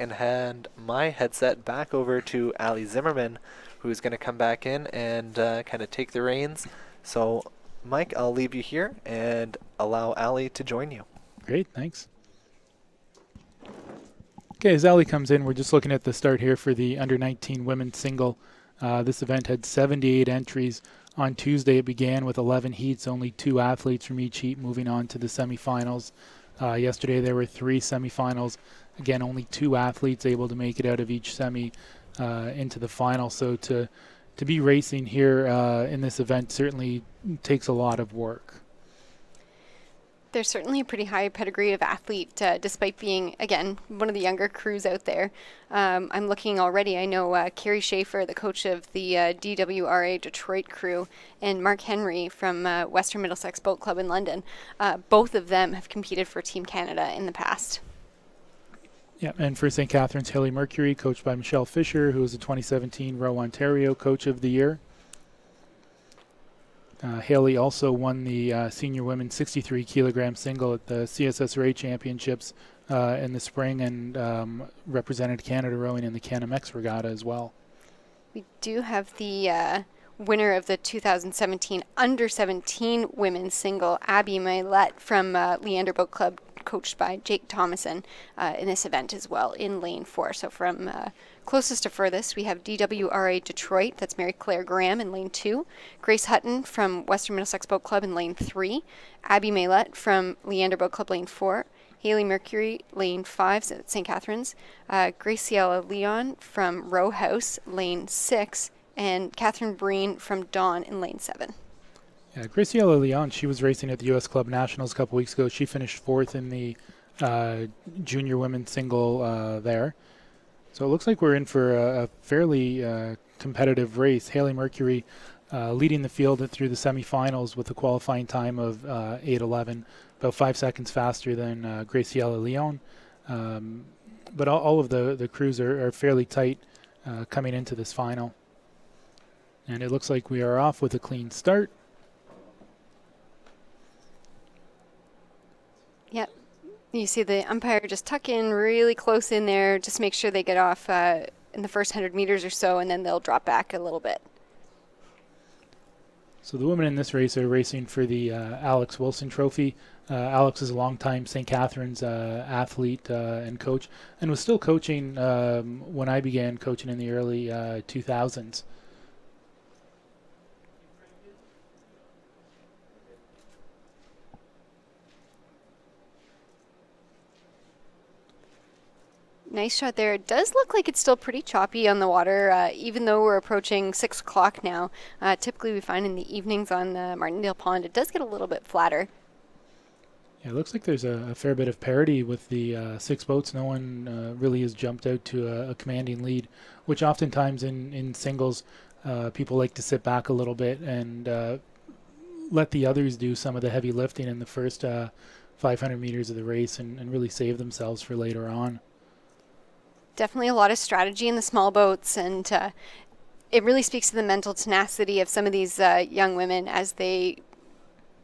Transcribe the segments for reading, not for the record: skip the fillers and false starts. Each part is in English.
and hand my headset back over to Ali Zimmerman, who's going to come back in and kind of take the reins. So, Mike, I'll leave you here and allow Ali to join you. Great, thanks. Okay, as Ali comes in, we're just looking at the start here for the under-19 women's single. This event had 78 entries. On Tuesday, it began with 11 heats, only 2 athletes from each heat moving on to the semifinals. Yesterday, there were 3 semifinals. Again, only 2 athletes able to make it out of each semi into the final. So to be racing here in this event certainly takes a lot of work. There's certainly a pretty high pedigree of athlete, despite being, again, one of the younger crews out there. I'm looking already. I know Carrie Schaefer, the coach of the DWRA Detroit crew, and Mark Henry from Western Middlesex Boat Club in London. Both of them have competed for Team Canada in the past. Yeah, and for St. Catharines, Haley Mercury, coached by Michelle Fisher, who was the 2017 Row Ontario Coach of the Year. Haley also won the senior women's 63 kilogram single at the CSSRA Championships in the spring and represented Canada rowing in the Canamex Regatta as well. We do have the winner of the 2017 under-17 women's single, Abby Maillet from Leander Boat Club, coached by Jake Thomason in this event as well in lane 4. So from closest to furthest, we have DWRA Detroit, that's Mary Claire Graham in lane 2, Grace Hutton from Western Middlesex Boat Club in lane 3, Abby Maillet from Leander Boat Club lane 4, Haley Mercury lane 5 at St. Catharines, Graciela Leon from Row House lane 6, and Catherine Breen from Dawn in lane 7. Yeah, Graciela Leon, she was racing at the U.S. Club Nationals a couple weeks ago. She finished 4th in the junior women's single there. So it looks like we're in for a fairly competitive race. Haley Mercury leading the field through the semifinals with a qualifying time of 8:11, about 5 seconds faster than Graciela Leon. But all of the crews are fairly tight coming into this final. And it looks like we are off with a clean start. Yep. You see the umpire just tuck in really close in there, just make sure they get off in the first 100 meters or so, and then they'll drop back a little bit. So the women in this race are racing for the Alex Wilson Trophy. Alex is a longtime St. Catharines athlete and coach, and was still coaching when I began coaching in the early 2000s. Nice shot there. It does look like it's still pretty choppy on the water, even though we're approaching 6 o'clock now. Typically we find in the evenings on the Martindale Pond, it does get a little bit flatter. Yeah, it looks like there's a fair bit of parity with the 6 boats. No one really has jumped out to a commanding lead, which oftentimes in singles, people like to sit back a little bit and let the others do some of the heavy lifting in the first 500 meters of the race and really save themselves for later on. Definitely a lot of strategy in the small boats, and it really speaks to the mental tenacity of some of these young women as they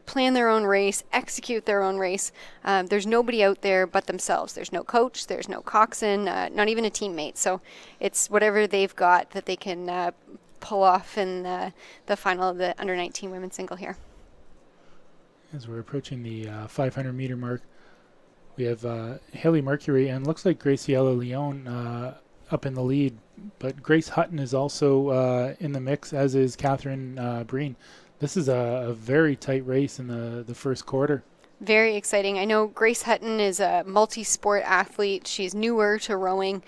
plan their own race, execute their own race. There's nobody out there but themselves. There's no coach, there's no coxswain, not even a teammate. So it's whatever they've got that they can pull off in the final of the under-19 women's single here. As we're approaching the 500 meter mark, we have Haley Mercury and looks like Graciela Leon up in the lead, but Grace Hutton is also in the mix, as is Catherine Breen. This is a very tight race in the first quarter. Very exciting. I know Grace Hutton is a multi-sport athlete. She's newer to rowing.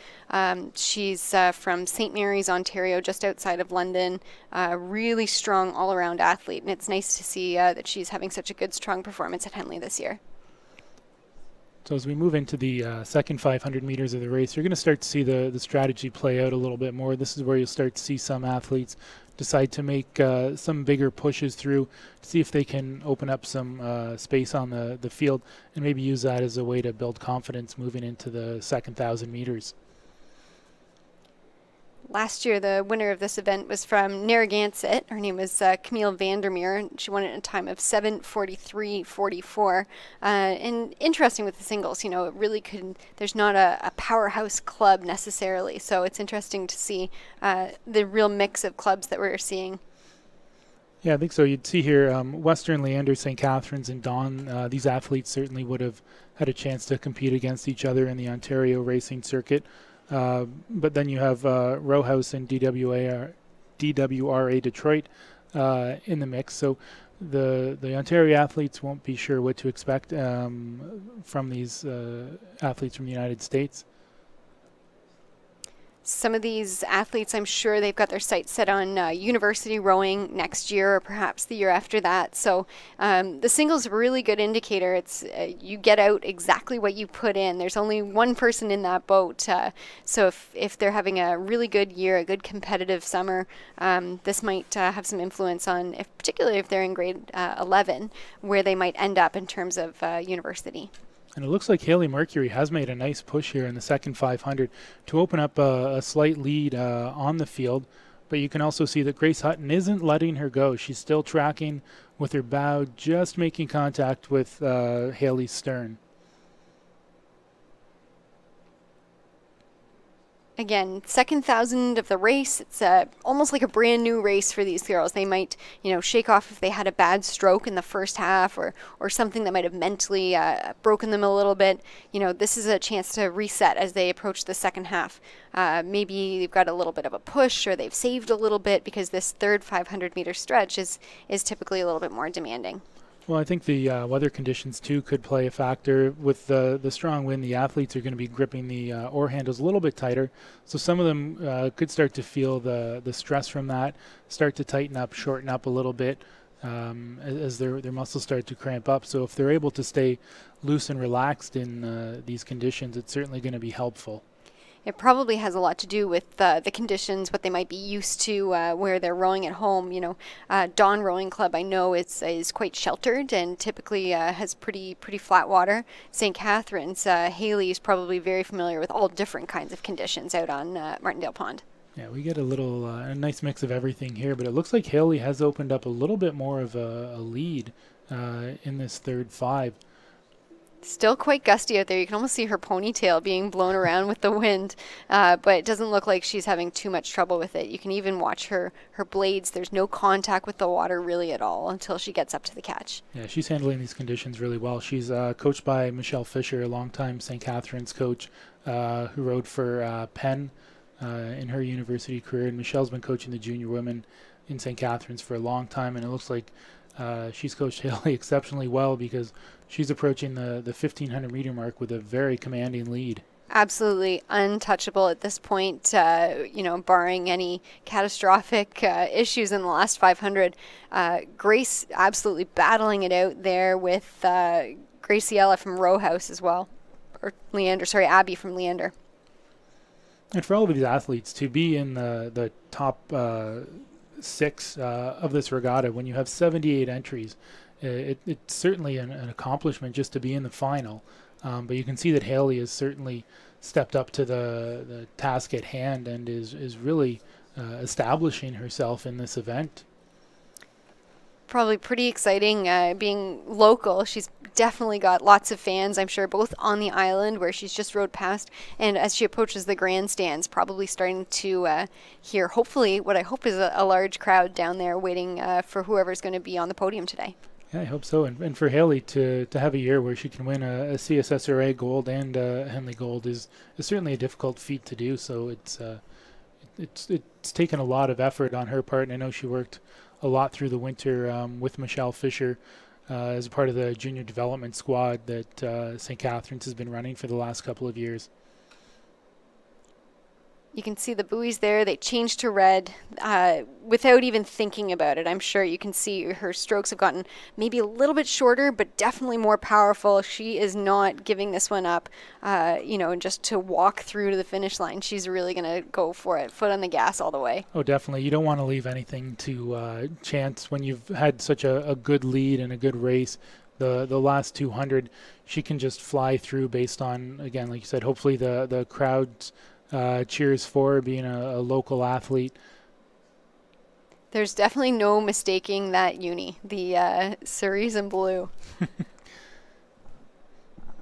She's from St. Mary's, Ontario, just outside of London. Really strong all-around athlete, and it's nice to see that she's having such a good, strong performance at Henley this year. So as we move into the second 500 meters of the race, you're going to start to see the strategy play out a little bit more. This is where you'll start to see some athletes decide to make some bigger pushes through to see if they can open up some space on the field and maybe use that as a way to build confidence moving into the second 1,000 meters. Last year, the winner of this event was from Narragansett. Her name was Camille Vandermeer. She won it in a time of 7:43.44. And interesting with the singles, you know, it really could. There's not a powerhouse club necessarily, so it's interesting to see the real mix of clubs that we're seeing. Yeah, I think so. You'd see here Western, Leander, St. Catharines, and Dawn. These athletes certainly would have had a chance to compete against each other in the Ontario racing circuit. But then you have Row House and DWRA Detroit in the mix. So the Ontario athletes won't be sure what to expect from these athletes from the United States. Some of these athletes, I'm sure they've got their sights set on university rowing next year or perhaps the year after that. So the singles are a really good indicator. It's you get out exactly what you put in. There's only one person in that boat. So if they're having a really good year, a good competitive summer, this might have some influence on, particularly if they're in grade 11, where they might end up in terms of university. And it looks like Haley Mercury has made a nice push here in the second 500 to open up a slight lead on the field. But you can also see that Grace Hutton isn't letting her go. She's still tracking with her bow, just making contact with Haley's stern. Again, second 1,000 of the race. It's almost like a brand new race for these girls. They might, shake off if they had a bad stroke in the first half or something that might have mentally broken them a little bit. This is a chance to reset as they approach the second half. Maybe they've got a little bit of a push or they've saved a little bit because this third 500-meter stretch is typically a little bit more demanding. Well, I think the weather conditions, too, could play a factor. With the strong wind, the athletes are going to be gripping the oar handles a little bit tighter. So some of them could start to feel the stress from that, start to tighten up, shorten up a little bit as their muscles start to cramp up. So if they're able to stay loose and relaxed in these conditions, it's certainly going to be helpful. It probably has a lot to do with the conditions, what they might be used to, where they're rowing at home. Dawn Rowing Club, I know, is quite sheltered and typically has pretty flat water. St. Catharines, Haley is probably very familiar with all different kinds of conditions out on Martindale Pond. Yeah, we get a nice mix of everything here, but it looks like Haley has opened up a little bit more of a lead in this third 5. Still quite gusty out there. You can almost see her ponytail being blown around with the wind, but it doesn't look like she's having too much trouble with it. You can even watch her blades. There's no contact with the water really at all until she gets up to the catch. Yeah, she's handling these conditions really well. She's coached by Michelle Fisher, a longtime St. Catharines coach who rowed for Penn in her university career. And Michelle's been coaching the junior women in St. Catharines for a long time, and it looks like she's coached Haley exceptionally well because she's approaching the 1,500-meter mark with a very commanding lead. Absolutely untouchable at this point, barring any catastrophic issues in the last 500. Grace absolutely battling it out there with Graciela from Row House as well. Abby from Leander. And for all of these athletes to be in the top 6 of this regatta, when you have 78 entries, it's certainly an accomplishment just to be in the final. But you can see that Haley has certainly stepped up to the task at hand and is really establishing herself in this event. Probably pretty exciting being local. She's definitely got lots of fans, I'm sure, both on the island where she's just rode past and as she approaches the grandstands, probably starting to hear, hopefully, what I hope is a large crowd down there waiting for whoever's going to be on the podium today. Yeah, I hope so. And for Haley to have a year where she can win a CSSRA gold and a Henley gold is certainly a difficult feat to do. So it's taken a lot of effort on her part, and I know she worked a lot through the winter with Michelle Fisher as a part of the junior development squad that St. Catharines has been running for the last couple of years. You can see the buoys there. They changed to red without even thinking about it. I'm sure you can see her strokes have gotten maybe a little bit shorter, but definitely more powerful. She is not giving this one up, just to walk through to the finish line. She's really going to go for it, foot on the gas all the way. Oh, definitely. You don't want to leave anything to chance when you've had such a good lead and a good race. The last 200, she can just fly through based on, again, like you said, hopefully the crowds cheers for, being a local athlete. There's definitely no mistaking that uni, the cerise and blue.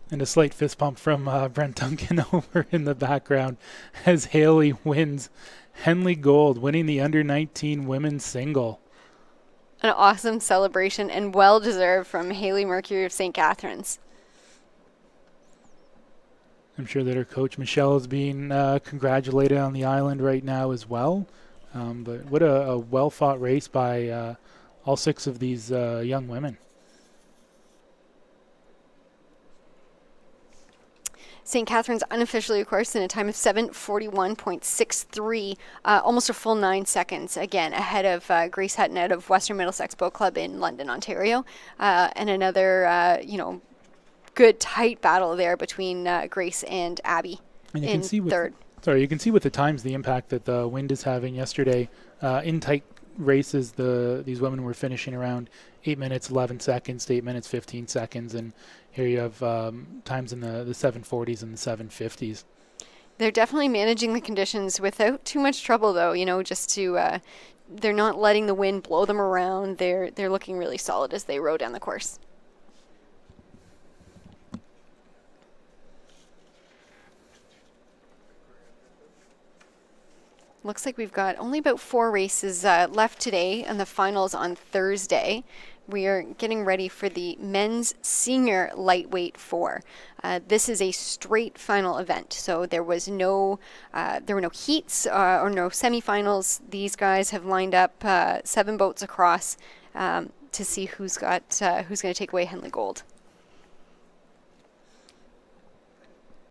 And a slight fist pump from Brent Duncan over in the background as Haley wins Henley Gold, winning the under-19 women's single. An awesome celebration and well-deserved from Haley Mercury of St. Catharines. I'm sure that her coach, Michelle, is being congratulated on the island right now as well. But what a well-fought race by all 6 of these young women. St. Catharines unofficially, of course, in a time of 7:41.63, almost a full 9 seconds, again, ahead of Grace Hutton out of Western Middlesex Boat Club in London, Ontario. And another, good tight battle there between Grace and Abby And you in can see third. You can see with the times the impact that the wind is having. Yesterday, in tight races, these women were finishing around 8 minutes 11 seconds to 8 minutes 15 seconds, and here you have times in the 740s and the 750s. They're definitely managing the conditions without too much trouble, though. Just to they're not letting the wind blow them around. They're looking really solid as they row down the course. Looks like we've got only about 4 races left today, and the finals on Thursday. We are getting ready for the men's senior lightweight 4. This is a straight final event, so there were no heats or no semifinals. These guys have lined up 7 boats across to see who's going to take away Henley Gold.